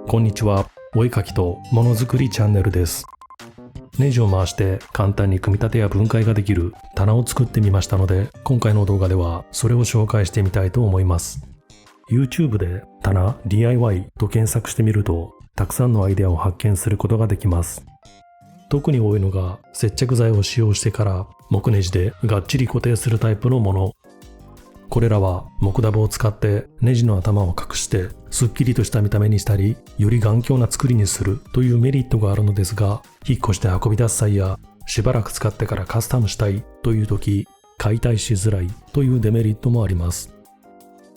こんにちは。お絵かきとものづくりチャンネルです。ネジを回して簡単に組み立てや分解ができる棚を作ってみましたので、今回の動画ではそれを紹介してみたいと思います。YouTube で棚 DIY と検索してみると、たくさんのアイデアを発見することができます。特に多いのが接着剤を使用してから木ネジでがっちり固定するタイプのもの。これらは木ダブを使ってネジの頭を隠してすっきりとした見た目にしたり、より頑強な作りにするというメリットがあるのですが、引っ越して運び出す際やしばらく使ってからカスタムしたいという時、解体しづらいというデメリットもあります。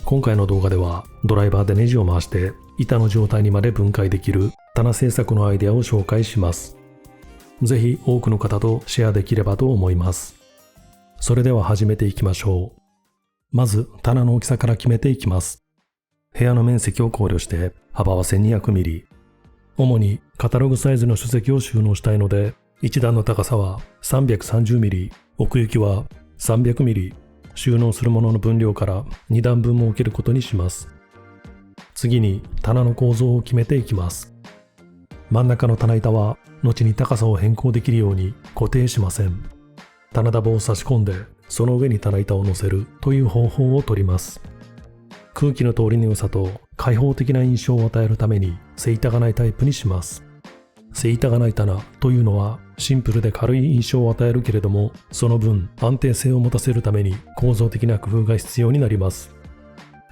今回の動画ではドライバーでネジを回して板の状態にまで分解できる棚製作のアイデアを紹介します。ぜひ多くの方とシェアできればと思います。それでは始めていきましょう。まず棚の大きさから決めていきます。部屋の面積を考慮して幅は 1200mm。主にカタログサイズの書籍を収納したいので、1段の高さは 330mm、奥行きは 300mm。収納するものの分量から2段分設けることにします。次に棚の構造を決めていきます。真ん中の棚板は後に高さを変更できるように固定しません。棚ダボを差し込んでその上に棚板を乗せるという方法をとります。空気の通りの良さと開放的な印象を与えるために背板がないタイプにします。背板がない棚というのはシンプルで軽い印象を与えるけれども、その分安定性を持たせるために構造的な工夫が必要になります。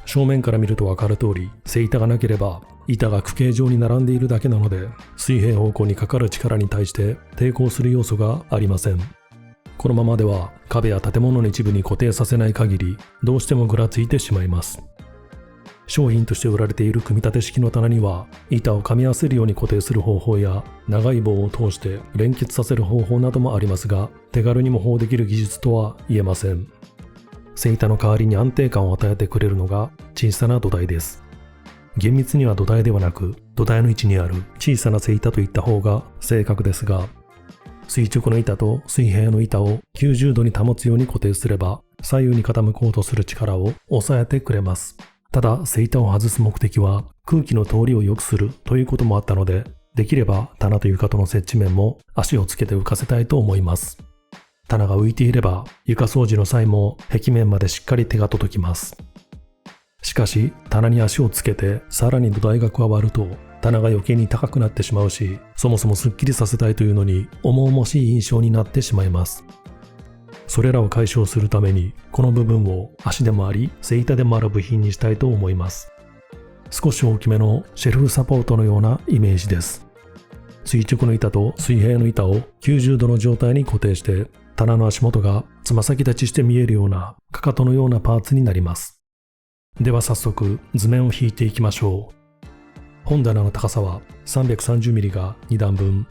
正面から見ると分かる通り、背板がなければ板が区形状に並んでいるだけなので、水平方向にかかる力に対して抵抗する要素がありません。このままでは壁や建物の一部に固定させない限り、どうしてもぐらついてしまいます。商品として売られている組み立て式の棚には、板を噛み合わせるように固定する方法や、長い棒を通して連結させる方法などもありますが、手軽に模倣できる技術とは言えません。背板の代わりに安定感を与えてくれるのが小さな土台です。厳密には土台ではなく、土台の位置にある小さな背板といった方が正確ですが、垂直の板と水平の板を90度に保つように固定すれば、左右に傾こうとする力を抑えてくれます。ただ、背板を外す目的は空気の通りを良くするということもあったので、できれば棚と床との接地面も足をつけて浮かせたいと思います。棚が浮いていれば床掃除の際も壁面までしっかり手が届きます。しかし、棚に足をつけてさらに土台が加わると、棚が余計に高くなってしまうし、そもそもスッキリさせたいというのに重々しい印象になってしまいます。それらを解消するために、この部分を足でもあり、背板でもある部品にしたいと思います。少し大きめのシェルフサポートのようなイメージです。垂直の板と水平の板を90度の状態に固定して、棚の足元がつま先立ちして見えるようなかかとのようなパーツになります。では早速図面を引いていきましょう。本棚の高さは 330mm が2段分、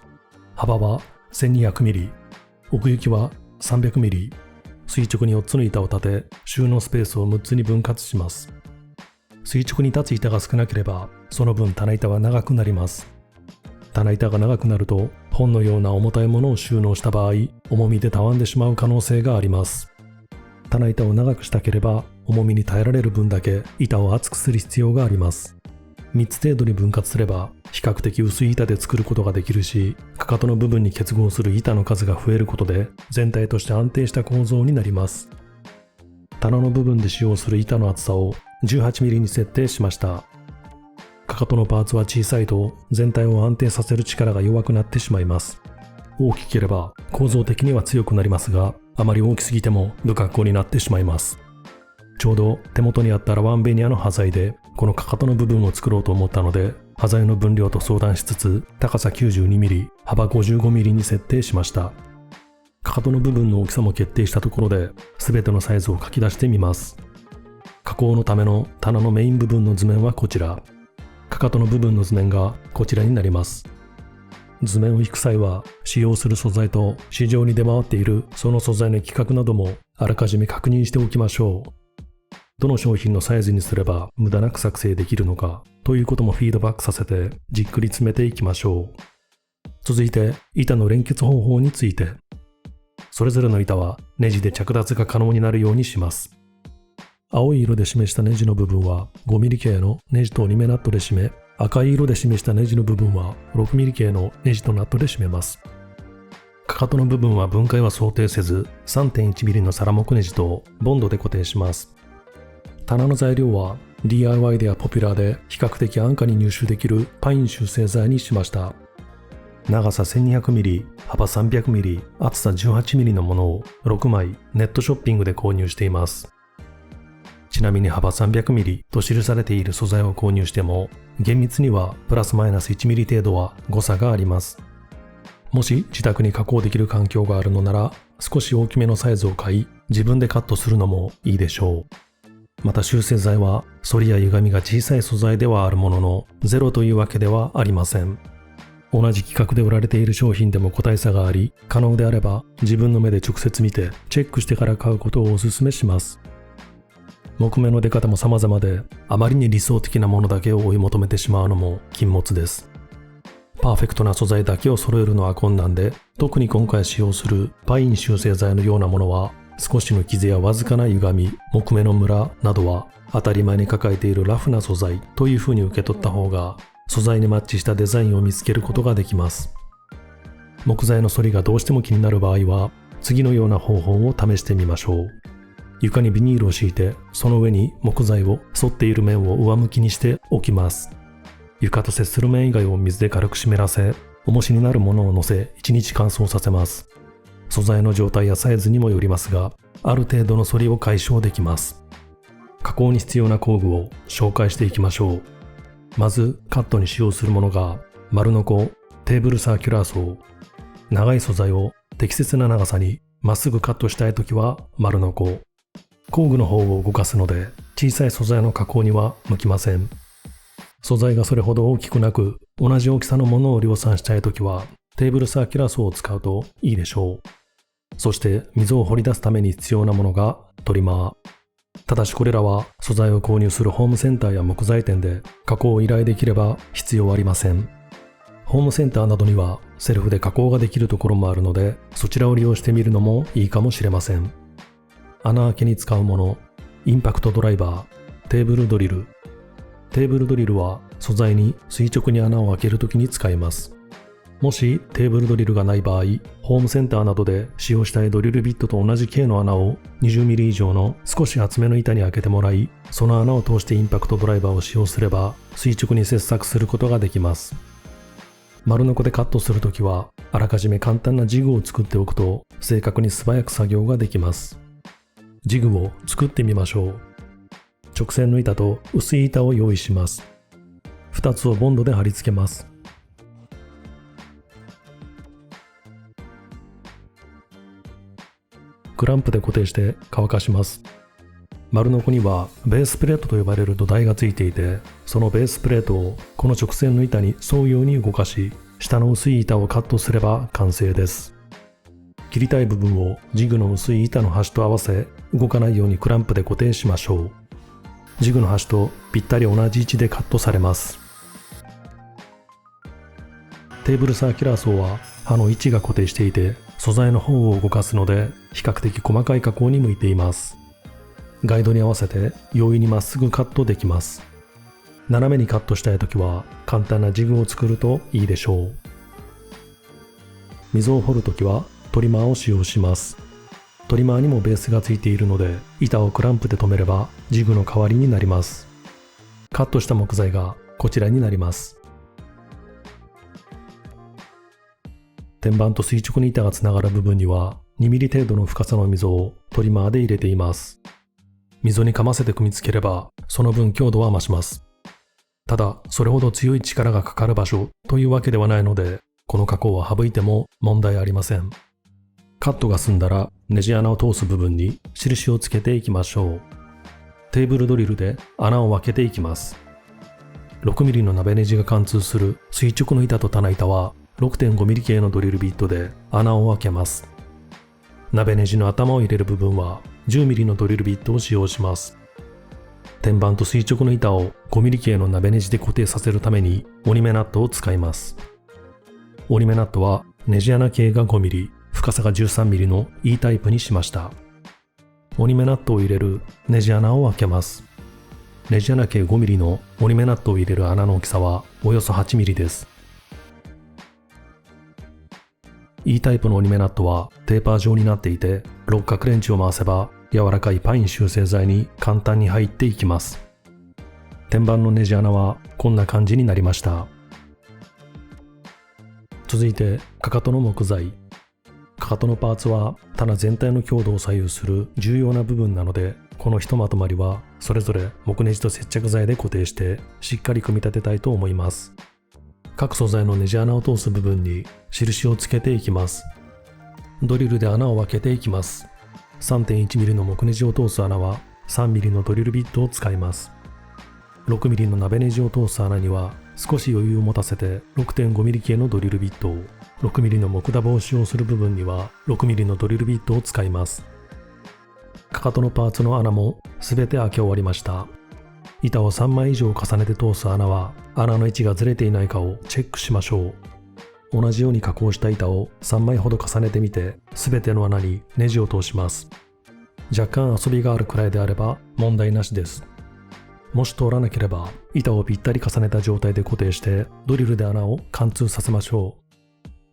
幅は 1200mm、奥行きは 300mm、垂直に4つの板を立て、収納スペースを6つに分割します。垂直に立つ板が少なければ、その分棚板は長くなります。棚板が長くなると、本のような重たいものを収納した場合、重みでたわんでしまう可能性があります。棚板を長くしたければ、重みに耐えられる分だけ板を厚くする必要があります。3つ程度に分割すれば比較的薄い板で作ることができるし、かかとの部分に結合する板の数が増えることで全体として安定した構造になります。棚の部分で使用する板の厚さを 18mm に設定しました。かかとのパーツは小さいと全体を安定させる力が弱くなってしまいます。大きければ構造的には強くなりますが、あまり大きすぎても不格好になってしまいます。ちょうど手元にあったラワンベニヤの端材でこのかかとの部分を作ろうと思ったので、端材の分量と相談しつつ高さ 92mm、幅 55mm に設定しました。かかとの部分の大きさも決定したところで、全てのサイズを書き出してみます。加工のための棚のメイン部分の図面はこちら。かかとの部分の図面がこちらになります。図面を引く際は使用する素材と市場に出回っているその素材の規格などもあらかじめ確認しておきましょう。どの商品のサイズにすれば無駄なく作成できるのかということもフィードバックさせてじっくり詰めていきましょう。続いて板の連結方法について。それぞれの板はネジで着脱が可能になるようにします。青い色で示したネジの部分は 5mm 径のネジと2目ナットで締め、赤い色で示したネジの部分は 6mm 系のネジとナットで締めます。かかとの部分は分解は想定せず 3.1mm のサラ木ネジとボンドで固定します。棚の材料は DIY ではポピュラーで比較的安価に入手できるパイン集成材にしました。長さ 1200mm、幅 300mm、厚さ 18mm のものを6枚ネットショッピングで購入しています。ちなみに幅 300mm と記されている素材を購入しても厳密にはプラスマイナス 1mm 程度は誤差があります。もし自宅に加工できる環境があるのなら少し大きめのサイズを買い自分でカットするのもいいでしょう。また修正材は反りや歪みが小さい素材ではあるもののゼロというわけではありません。同じ規格で売られている商品でも個体差があり、可能であれば自分の目で直接見てチェックしてから買うことをお勧めします。木目の出方も様々で、あまりに理想的なものだけを追い求めてしまうのも禁物です。パーフェクトな素材だけを揃えるのは困難で、特に今回使用するパイン修正材のようなものは、少しの傷やわずかな歪み、木目のムラなどは当たり前に抱えているラフな素材というふうに受け取った方が、素材にマッチしたデザインを見つけることができます。木材の反りがどうしても気になる場合は、次のような方法を試してみましょう。床にビニールを敷いて、その上に木材を反っている面を上向きにして置きます。床と接する面以外を水で軽く湿らせ、重しになるものを乗せ1日乾燥させます。素材の状態やサイズにもよりますが、ある程度の反りを解消できます。加工に必要な工具を紹介していきましょう。まずカットに使用するものが丸ノコ、テーブルサーキュラーソー。長い素材を適切な長さにまっすぐカットしたいときは丸ノコ。工具の方を動かすので小さい素材の加工には向きません。素材がそれほど大きくなく同じ大きさのものを量産したいときはテーブルサーキュラーソーを使うといいでしょう。そして溝を掘り出すために必要なものがトリマー。ただしこれらは素材を購入するホームセンターや木材店で加工を依頼できれば必要ありません。ホームセンターなどにはセルフで加工ができるところもあるのでそちらを利用してみるのもいいかもしれません。穴開けに使うもの、インパクトドライバー、テーブルドリル。テーブルドリルは素材に垂直に穴を開けるときに使います。もしテーブルドリルがない場合、ホームセンターなどで使用したいドリルビットと同じ径の穴を 20mm 以上の少し厚めの板に開けてもらい、その穴を通してインパクトドライバーを使用すれば垂直に切削することができます。丸ノコでカットするときはあらかじめ簡単なジグを作っておくと正確に素早く作業ができます。ジグを作ってみましょう。直線の板と薄い板を用意します。2つをボンドで貼り付けます。クランプで固定して乾かします。丸ノコにはベースプレートと呼ばれる土台がついていて、そのベースプレートをこの直線の板に沿うように動かし、下の薄い板をカットすれば完成です。切りたい部分をジグの薄い板の端と合わせ、動かないようにクランプで固定しましょう。ジグの端とぴったり同じ位置でカットされます。テーブルサーキュラーソーは刃の位置が固定していて、素材の方を動かすので比較的細かい加工に向いています。ガイドに合わせて容易にまっすぐカットできます。斜めにカットしたいときは簡単なジグを作るといいでしょう。溝を掘るときはトリマーを使用します。トリマーにもベースがついているので板をクランプで留めればジグの代わりになります。カットした木材がこちらになります。天板と垂直に板がつながる部分には 2mm 程度の深さの溝をトリマーで入れています。溝にかませて組み付ければその分強度は増します。ただそれほど強い力がかかる場所というわけではないのでこの加工は省いても問題ありません。カットが済んだらネジ穴を通す部分に印をつけていきましょう。テーブルドリルで穴を開けていきます。6mm の鍋ネジが貫通する垂直の板と棚板は 6.5mm 系のドリルビットで穴を開けます。鍋ネジの頭を入れる部分は 10mm のドリルビットを使用します。天板と垂直の板を 5mm 系の鍋ネジで固定させるために折り目ナットを使います。折り目ナットはネジ穴径が 5mm、深さが 13mm の E タイプにしました。折り目ナットを入れるネジ穴を開けます。ネジ穴系 5mm の折り目ナットを入れる穴の大きさはおよそ 8mm です。E タイプの折り目ナットはテーパー状になっていて、六角レンチを回せば柔らかいパイン修正材に簡単に入っていきます。天板のネジ穴はこんな感じになりました。続いてかかとの木材。かかとのパーツは棚全体の強度を左右する重要な部分なので、このひとまとまりはそれぞれ木ネジと接着剤で固定してしっかり組み立てたいと思います。各素材のネジ穴を通す部分に印をつけていきます。ドリルで穴を開けていきます。 3.1mm の木ネジを通す穴は 3mm のドリルビットを使います。6mm の鍋ネジを通す穴には少し余裕を持たせて 6.5mm 系のドリルビットを、6mm の木ダボを使用する部分には 6mm のドリルビットを使います。かかとのパーツの穴もすべて開け終わりました。板を3枚以上重ねて通す穴は穴の位置がずれていないかをチェックしましょう。同じように加工した板を3枚ほど重ねてみて、すべての穴にネジを通します。若干遊びがあるくらいであれば問題なしです。もし通らなければ板をぴったり重ねた状態で固定してドリルで穴を貫通させましょ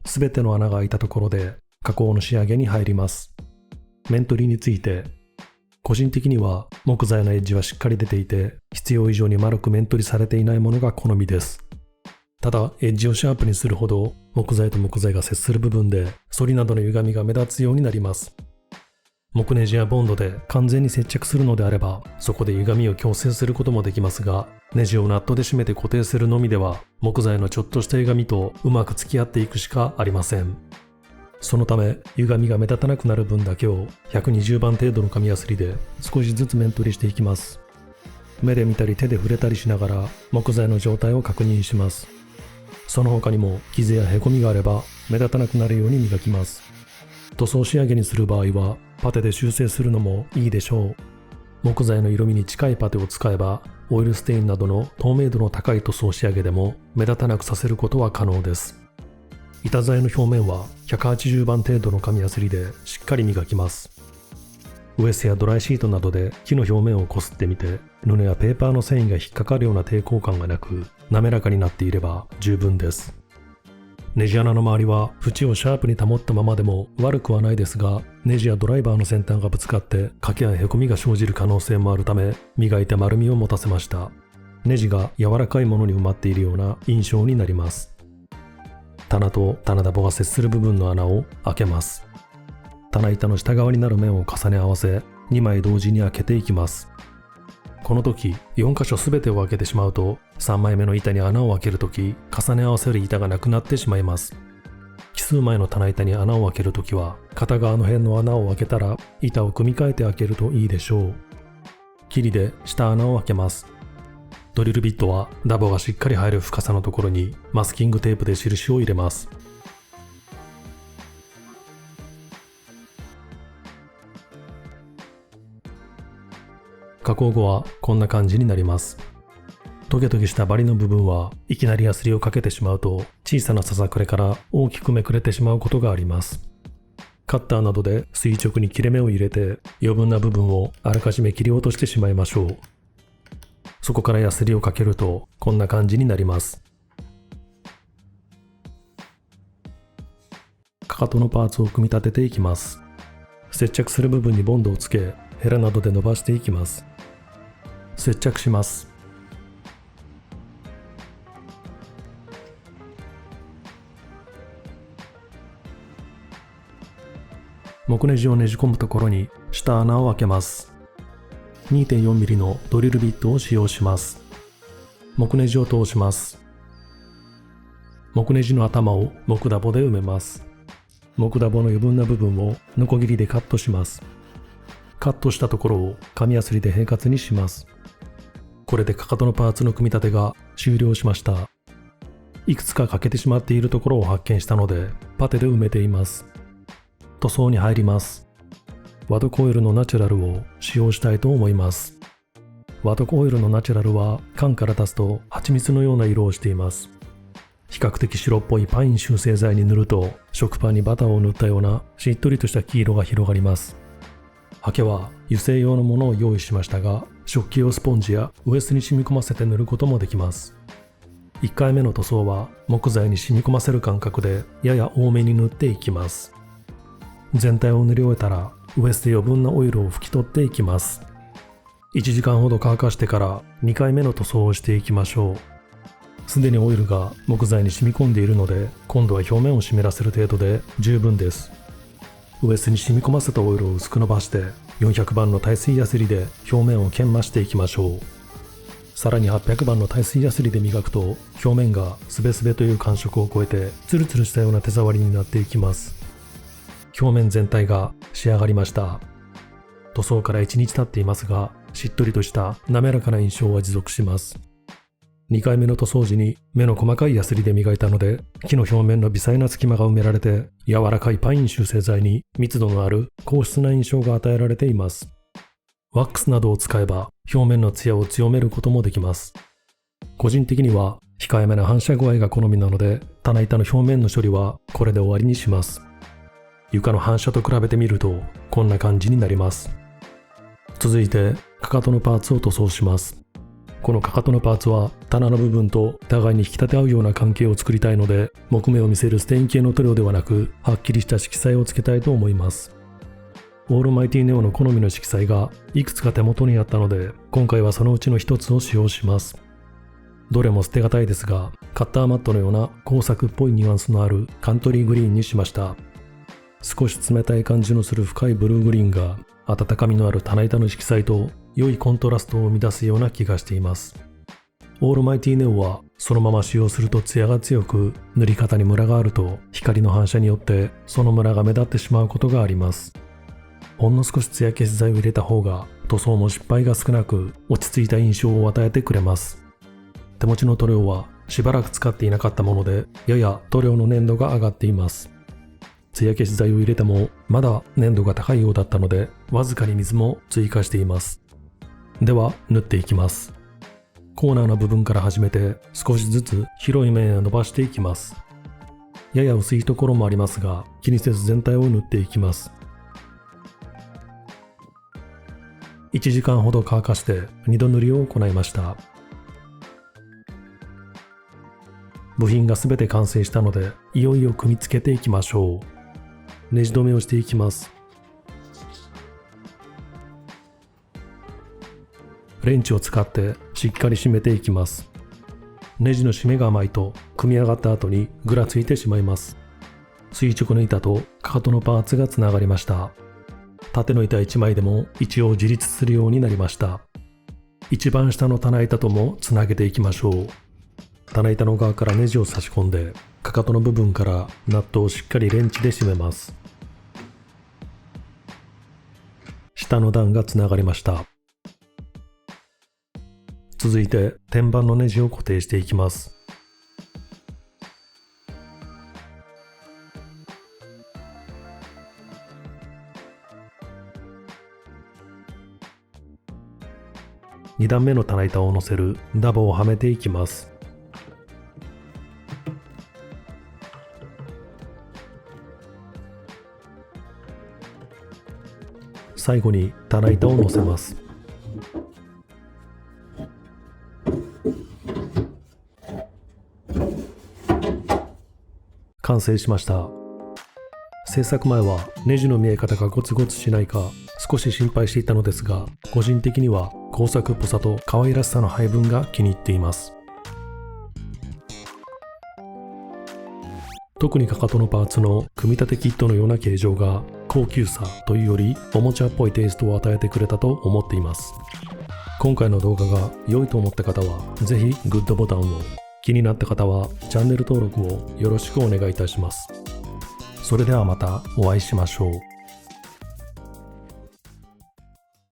う。すべての穴が開いたところで加工の仕上げに入ります。面取りについて、個人的には木材のエッジはしっかり出ていて、必要以上に丸く面取りされていないものが好みです。ただエッジをシャープにするほど木材と木材が接する部分で反りなどの歪みが目立つようになります。木ネジやボンドで完全に接着するのであれば、そこで歪みを矯正することもできますが、ネジをナットで締めて固定するのみでは木材のちょっとした歪みとうまく付き合っていくしかありません。そのため歪みが目立たなくなる分だけを120番程度の紙やすりで少しずつ面取りしていきます。目で見たり手で触れたりしながら木材の状態を確認します。その他にも傷やへこみがあれば目立たなくなるように磨きます。塗装仕上げにする場合はパテで修正するのもいいでしょう。木材の色味に近いパテを使えばオイルステインなどの透明度の高い塗装仕上げでも目立たなくさせることは可能です。板材の表面は180番程度の紙やすりでしっかり磨きます。ウエスやドライシートなどで木の表面をこすってみて、布やペーパーの繊維が引っかかるような抵抗感がなく滑らかになっていれば十分です。ネジ穴の周りは縁をシャープに保ったままでも悪くはないですが、ネジやドライバーの先端がぶつかって欠けやへこみが生じる可能性もあるため、磨いて丸みを持たせました。ネジが柔らかいものに埋まっているような印象になります。棚と棚ダボが接する部分の穴を開けます。棚板の下側になる面を重ね合わせ2枚同時に開けていきます。この時4箇所全てを開けてしまうと3枚目の板に穴を開ける時重ね合わせる板がなくなってしまいます。奇数枚の棚板に穴を開ける時は片側の辺の穴を開けたら板を組み替えて開けるといいでしょう。キリで下穴を開けます。ドリルビットはダボがしっかり入る深さのところにマスキングテープで印を入れます。加工後はこんな感じになります。トゲトゲしたバリの部分はいきなりヤスリをかけてしまうと小さなささくれから大きくめくれてしまうことがあります。カッターなどで垂直に切れ目を入れて余分な部分をあらかじめ切り落としてしまいましょう。そこからヤスリをかけるとこんな感じになります。かかとのパーツを組み立てていきます。接着する部分にボンドをつけ、ヘラなどで伸ばしていきます。接着します。木ネジをねじ込むところに下穴を開けます。2.4mm のドリルビットを使用します。木ネジを通します。木ネジの頭を木ダボで埋めます。木ダボの余分な部分をノコギリでカットします。カットしたところを紙やすりで平滑にします。これでかかとのパーツの組み立てが終了しました。いくつか欠けてしまっているところを発見したのでパテで埋めています。塗装に入ります。ワトコイルのナチュラルを使用したいと思います。ワトコイルのナチュラルは缶から出すと蜂蜜のような色をしています。比較的白っぽいパイン修正剤に塗ると食パンにバターを塗ったようなしっとりとした黄色が広がります。ハケは油性用のものを用意しましたが、食器用スポンジやウエスに染み込ませて塗ることもできます。1回目の塗装は木材に染み込ませる感覚でやや多めに塗っていきます。全体を塗り終えたらウエスで余分なオイルを拭き取っていきます。1時間ほど乾かしてから2回目の塗装をしていきましょう。すでにオイルが木材に染み込んでいるので、今度は表面を湿らせる程度で十分です。ウエスに染み込ませたオイルを薄く伸ばして400番の耐水ヤスリで表面を研磨していきましょう。さらに800番の耐水ヤスリで磨くと表面がスベスベという感触を超えてツルツルしたような手触りになっていきます。表面全体が仕上がりました。塗装から1日経っていますが、しっとりとした滑らかな印象は持続します。2回目の塗装時に目の細かいヤスリで磨いたので、木の表面の微細な隙間が埋められて、柔らかいパイン集成材に密度のある硬質な印象が与えられています。ワックスなどを使えば表面のツヤを強めることもできます。個人的には控えめな反射具合が好みなので、棚板の表面の処理はこれで終わりにします。床の反射と比べてみるとこんな感じになります。続いてかかとのパーツを塗装します。このかかとのパーツは棚の部分と互いに引き立て合うような関係を作りたいので、木目を見せるステイン系の塗料ではなく、はっきりした色彩をつけたいと思います。オールマイティネオの好みの色彩がいくつか手元にあったので、今回はそのうちの一つを使用します。どれも捨てがたいですが、カッターマットのような工作っぽいニュアンスのあるカントリーグリーンにしました。少し冷たい感じのする深いブルーグリーンが温かみのある棚板の色彩と良いコントラストを生み出すような気がしています。オールマイティネオはそのまま使用するとツヤが強く、塗り方にムラがあると光の反射によってそのムラが目立ってしまうことがあります。ほんの少しツヤ消し剤を入れた方が塗装も失敗が少なく落ち着いた印象を与えてくれます。手持ちの塗料はしばらく使っていなかったもので、やや塗料の粘度が上がっています。ツヤ消し剤を入れてもまだ粘度が高いようだったので、わずかに水も追加しています。では塗っていきます。コーナーの部分から始めて少しずつ広い面へ伸ばしていきます。やや薄いところもありますが、気にせず全体を塗っていきます。1時間ほど乾かして2度塗りを行いました。部品がすべて完成したので、いよいよ組み付けていきましょう。ネジ止めをしていきます。レンチを使ってしっかり締めていきます。ネジの締めが甘いと組み上がった後にぐらついてしまいます。垂直の板とかかとのパーツがつながりました。縦の板1枚でも一応自立するようになりました。一番下の棚板ともつなげていきましょう。棚板の側からネジを差し込んで、かかとの部分からナットをしっかりレンチで締めます。下の段がつながりました。続いて天板のネジを固定していきます。2段目の棚板を乗せるダボをはめていきます。最後に棚板を乗せます。完成しました。制作前はネジの見え方がゴツゴツしないか少し心配していたのですが、個人的には工作っぽさと可愛らしさの配分が気に入っています。特にかかとのパーツの組み立てキットのような形状が高級さというよりおもちゃっぽいテイストを与えてくれたと思っています。今回の動画が良いと思った方はぜひグッドボタンを、気になった方はチャンネル登録をよろしくお願いいたします。それではまたお会いしましょう。